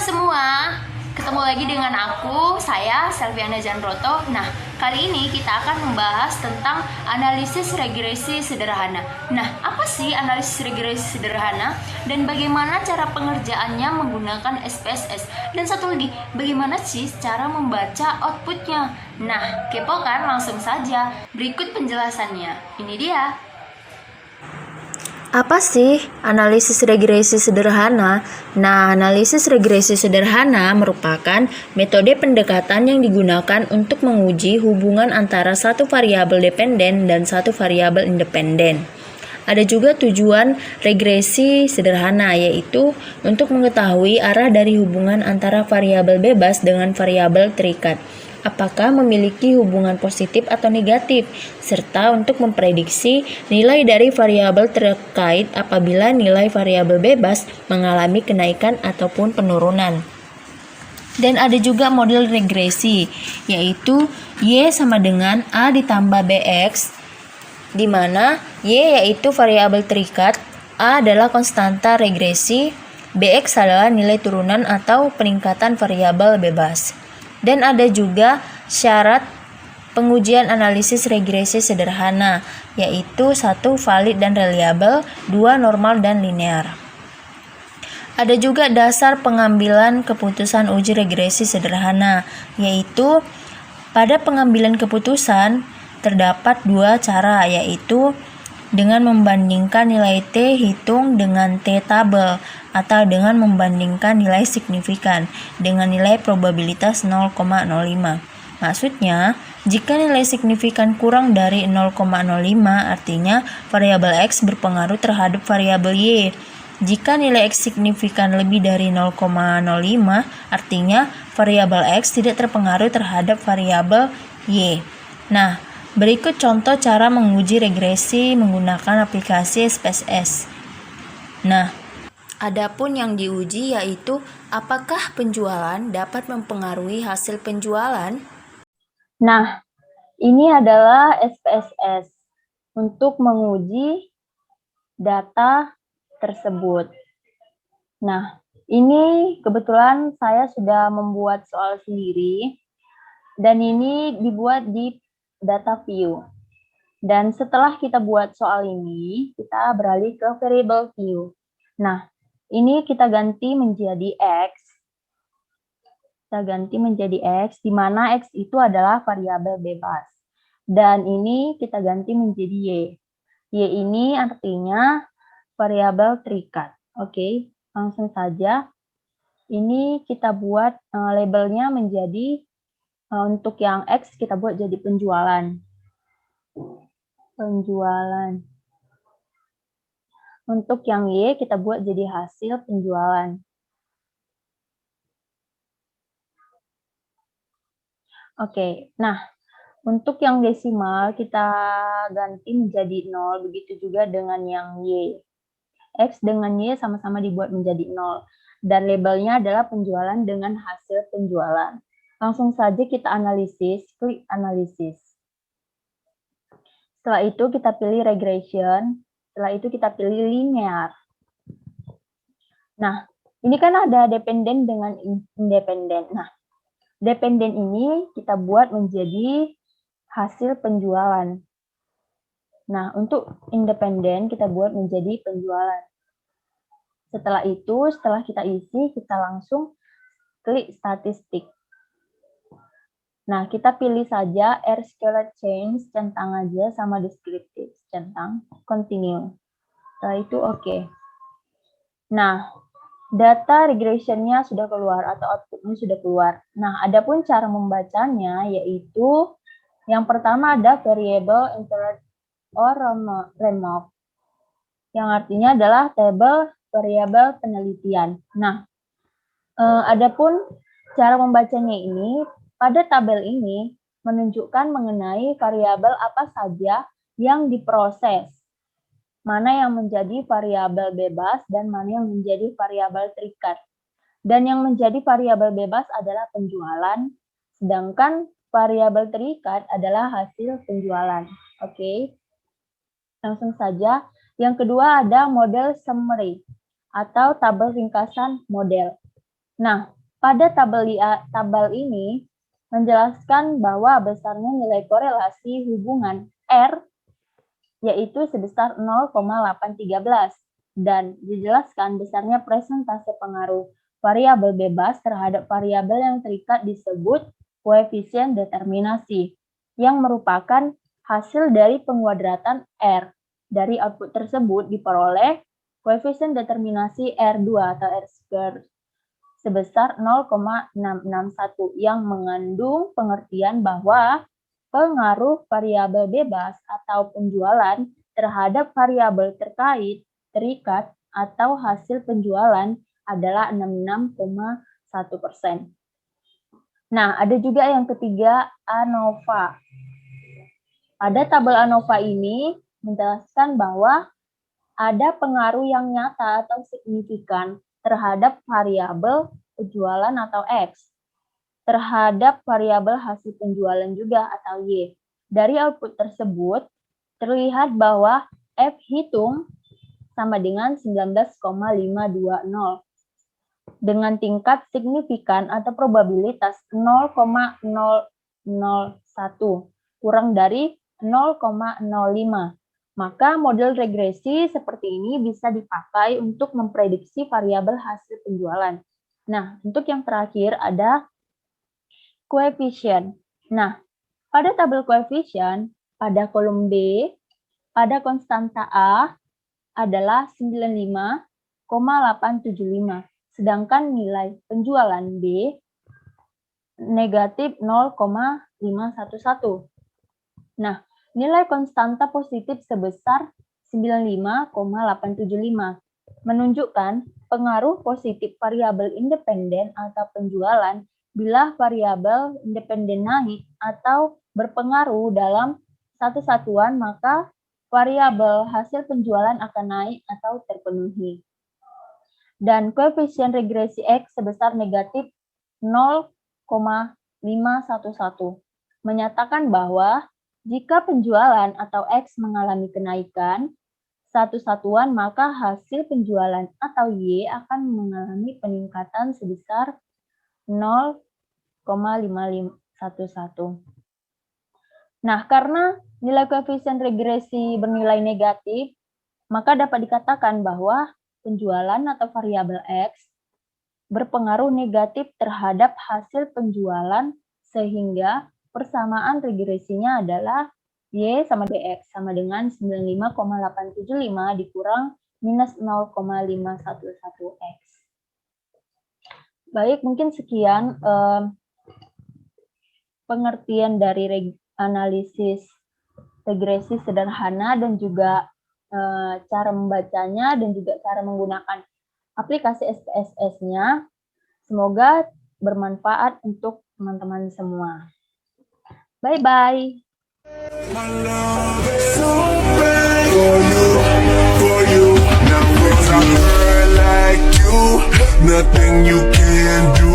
semua, ketemu lagi dengan saya Selviana Janroto. Nah, kali ini kita akan membahas tentang analisis regresi sederhana. Nah, apa sih analisis regresi sederhana dan bagaimana cara pengerjaannya menggunakan SPSS? Dan satu lagi, bagaimana sih cara membaca outputnya? Nah, kepo kan? Langsung saja, berikut penjelasannya. Ini dia. Apa sih analisis regresi sederhana? Nah, analisis regresi sederhana merupakan metode pendekatan yang digunakan untuk menguji hubungan antara satu variabel dependen dan satu variabel independen. Ada juga tujuan regresi sederhana, yaitu untuk mengetahui arah dari hubungan antara variabel bebas dengan variabel terikat, apakah memiliki hubungan positif atau negatif, serta untuk memprediksi nilai dari variabel terkait apabila nilai variabel bebas mengalami kenaikan ataupun penurunan. Dan ada juga model regresi, yaitu Y sama dengan A ditambah BX, di mana Y yaitu variabel terikat, A adalah konstanta regresi, BX adalah nilai turunan atau peningkatan variabel bebas. Dan ada juga syarat pengujian analisis regresi sederhana, yaitu 1 valid dan reliabel, 2 normal dan linear. Ada juga dasar pengambilan keputusan uji regresi sederhana, yaitu pada pengambilan keputusan terdapat 2 cara, yaitu dengan membandingkan nilai T hitung dengan T tabel, atau dengan membandingkan nilai signifikan dengan nilai probabilitas 0,05. Maksudnya, jika nilai signifikan kurang dari 0,05, artinya variabel X berpengaruh terhadap variabel Y. Jika nilai X signifikan lebih dari 0,05, artinya variabel X tidak terpengaruh terhadap variabel Y. Nah, berikut contoh cara menguji regresi menggunakan aplikasi SPSS. Nah, adapun yang diuji yaitu apakah penjualan dapat mempengaruhi hasil penjualan? Nah, ini adalah SPSS untuk menguji data tersebut. Nah, ini kebetulan saya sudah membuat soal sendiri dan ini dibuat di data view. Dan setelah kita buat soal ini, kita beralih ke variable view. Nah, ini kita ganti menjadi X. Kita ganti menjadi X, di mana X itu adalah variabel bebas. Dan ini kita ganti menjadi Y. Y ini artinya variabel terikat. Oke, langsung saja. Ini kita buat labelnya menjadi, untuk yang X kita buat jadi penjualan. Penjualan. Untuk yang Y kita buat jadi hasil penjualan. Oke, nah untuk yang desimal kita ganti menjadi 0, begitu juga dengan yang Y. X dengan Y sama-sama dibuat menjadi 0, dan labelnya adalah penjualan dengan hasil penjualan. Langsung saja kita analisis, klik analisis. Setelah itu kita pilih regression, setelah itu kita pilih linear. Nah, ini kan ada dependen dengan independen. Nah, dependen ini kita buat menjadi hasil penjualan. Nah, untuk independen kita buat menjadi penjualan. Setelah itu, setelah kita isi, kita langsung klik statistik. Nah, kita pilih saja R-scalar change, centang aja, sama descriptive, centang, continue. Setelah itu oke. Nah, data regressionnya sudah keluar atau outputnya sudah keluar. Nah, adapun cara membacanya yaitu yang pertama ada variable interrupt or remove, yang artinya adalah tabel variabel penelitian. Nah, adapun cara membacanya ini, pada tabel ini menunjukkan mengenai variabel apa saja yang diproses, mana yang menjadi variabel bebas dan mana yang menjadi variabel terikat. Dan yang menjadi variabel bebas adalah penjualan, sedangkan variabel terikat adalah hasil penjualan. Oke. Langsung saja. Yang kedua ada model summary atau tabel ringkasan model. Nah, pada tabel ini menjelaskan bahwa besarnya nilai korelasi hubungan R yaitu sebesar 0,813 dan dijelaskan besarnya presentase pengaruh variabel bebas terhadap variabel yang terikat disebut koefisien determinasi yang merupakan hasil dari penguadratan R. Dari output tersebut diperoleh koefisien determinasi R2 atau R2 sebesar 0,661 yang mengandung pengertian bahwa pengaruh variabel bebas atau penjualan terhadap variabel terikat atau hasil penjualan adalah 66,1%. Nah, ada juga yang ketiga, ANOVA. Pada tabel ANOVA ini menjelaskan bahwa ada pengaruh yang nyata atau signifikan terhadap variabel penjualan atau X, terhadap variabel hasil penjualan juga atau Y. Dari output tersebut, terlihat bahwa F hitung sama dengan 19,520 dengan tingkat signifikan atau probabilitas 0,001 kurang dari 0,05. Maka model regresi seperti ini bisa dipakai untuk memprediksi variabel hasil penjualan. Nah, untuk yang terakhir ada koefisien. Nah, pada tabel koefisien, pada kolom B, pada konstanta A adalah 95,875. Sedangkan nilai penjualan B negatif 0,511. Nah, nilai konstanta positif sebesar 95,875 menunjukkan pengaruh positif variabel independen atau penjualan bila variabel independen naik atau berpengaruh dalam satu satuan, maka variabel hasil penjualan akan naik atau terpenuhi. Dan koefisien regresi X sebesar negatif 0,511 menyatakan bahwa jika penjualan atau X mengalami kenaikan satu satuan, maka hasil penjualan atau Y akan mengalami peningkatan sebesar 0,5511. Nah, karena nilai koefisien regresi bernilai negatif, maka dapat dikatakan bahwa penjualan atau variabel X berpengaruh negatif terhadap hasil penjualan sehingga persamaan regresinya adalah Y sama DX sama dengan 95,875 dikurang minus 0,511X. Baik, mungkin sekian pengertian dari analisis regresi sederhana dan juga cara membacanya dan juga cara menggunakan aplikasi SPSS-nya. Semoga bermanfaat untuk teman-teman semua. Bye-bye. My love is so bad for you. Now with a girl like you, nothing you can do.